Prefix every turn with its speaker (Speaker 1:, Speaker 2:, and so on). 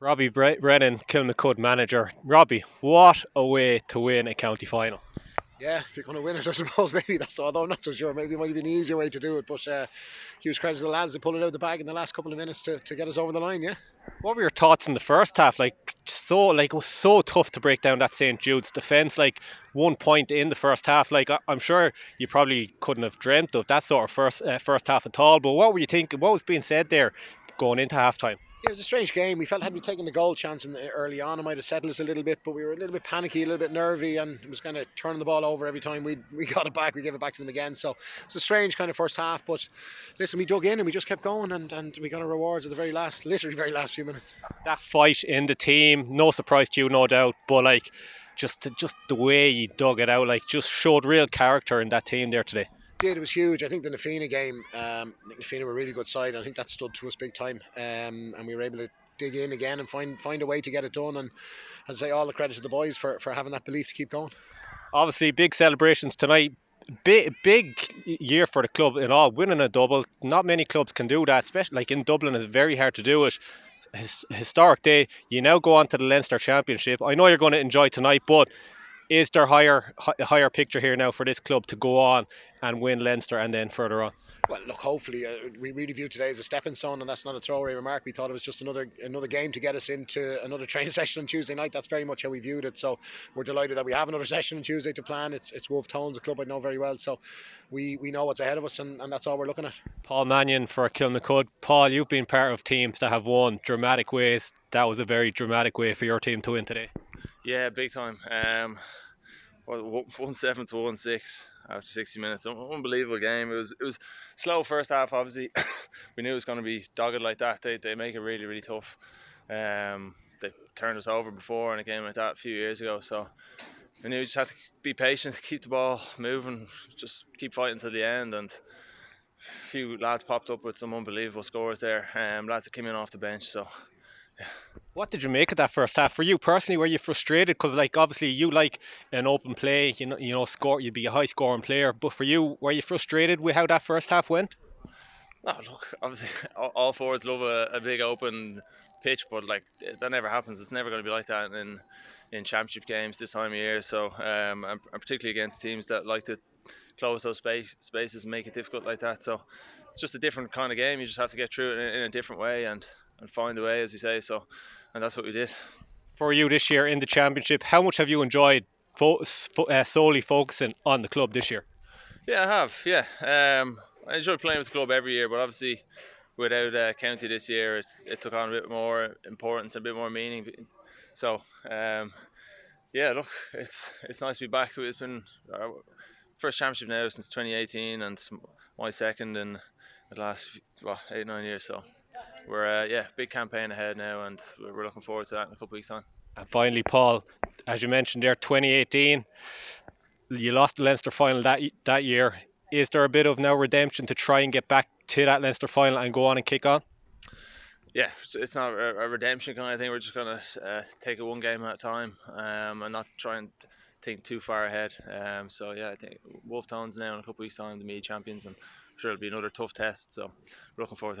Speaker 1: Robbie Brennan, Kilmacud manager. Robbie, what a way to win a county final.
Speaker 2: Yeah, if you're going to win it, I suppose maybe that's, although I'm not so sure, maybe it might have been an easier way to do it, but huge credit to the lads that pulled it out of the bag in the last couple of minutes to get us over the line, yeah.
Speaker 1: What were your thoughts in the first half? It was so tough to break down that St. Jude's defence. 1 point in the first half. I'm sure you probably couldn't have dreamt of that sort of first half at all. But what were you thinking? What was being said there going into half time?
Speaker 2: Yeah, it was a strange game. We felt had we taken the goal chance early on, it might have settled us a little bit, but we were a little bit panicky, a little bit nervy, and it was kind of turning the ball over every time we got it back. We gave it back to them again. So it's a strange kind of first half. But listen, we dug in and we just kept going, and we got our rewards at the literally very last few minutes.
Speaker 1: That fight in the team, no surprise to you, no doubt. But just the way you dug it out, just showed real character in that team there today.
Speaker 2: It was huge. I think the Nafina game, Nafina were a really good side. I think that stood to us big time, and we were able to dig in again and find a way to get it done. And as I say, all the credit to the boys for having that belief to keep going.
Speaker 1: Obviously, big celebrations tonight. Big year for the club in all, winning a double. Not many clubs can do that, especially in Dublin. It's very hard to do it. Historic day. You now go on to the Leinster Championship. I know you're going to enjoy tonight, but is there higher picture here now for this club to go on and win Leinster and then further on?
Speaker 2: Well, look, hopefully we really view today as a stepping stone, and that's not a throwaway remark. We thought it was just another game to get us into another training session on Tuesday night. That's very much how we viewed it. So we're delighted that we have another session on Tuesday to plan. It's Wolf Tones, a club I know very well, so we know what's ahead of us, and that's all we're looking at.
Speaker 1: Paul Mannion for Kilmacud. Paul, you've been part of teams that have won dramatic ways. That was a very dramatic way for your team to win today.
Speaker 3: Yeah, big time. 1-7 to 1-6 after 60 minutes. Unbelievable game. It was slow first half. Obviously, we knew it was going to be dogged like that. They make it really, really tough. They turned us over before in a game like that a few years ago. So we knew we just had to be patient, keep the ball moving, just keep fighting to the end. And a few lads popped up with some unbelievable scores there. Lads that came in off the bench. So. Yeah.
Speaker 1: What did you make of that first half? For you personally, were you frustrated? Because obviously you like an open play, score. You'd be a high scoring player. But for you, were you frustrated with how that first half went?
Speaker 3: No, look, obviously all forwards love a big open pitch, but that never happens. It's never going to be like that in championship games this time of year. So and particularly against teams that like to close those spaces and make it difficult like that. So it's just a different kind of game. You just have to get through it in a different way and find a way, as you say. So, and that's what we did.
Speaker 1: For you this year in the championship, how much have you enjoyed solely focusing on the club this year?
Speaker 3: Yeah, I have. Yeah, I enjoy playing with the club every year, but obviously without county this year, it took on a bit more importance and a bit more meaning. So, yeah, look, it's nice to be back. It's been our first championship now since 2018, and my second in the last 8-9 years. So. We're big campaign ahead now, and we're looking forward to that in a couple of weeks' time.
Speaker 1: And finally, Paul, as you mentioned there, 2018, you lost the Leinster final that year. Is there a bit of now redemption to try and get back to that Leinster final and go on and kick on?
Speaker 3: Yeah, it's not a redemption kind of thing. We're just going to take it one game at a time and not try and think too far ahead. So yeah, I think Wolf Tones now in a couple of weeks' time, the media champions, and I'm sure it'll be another tough test. So we're looking forward to that.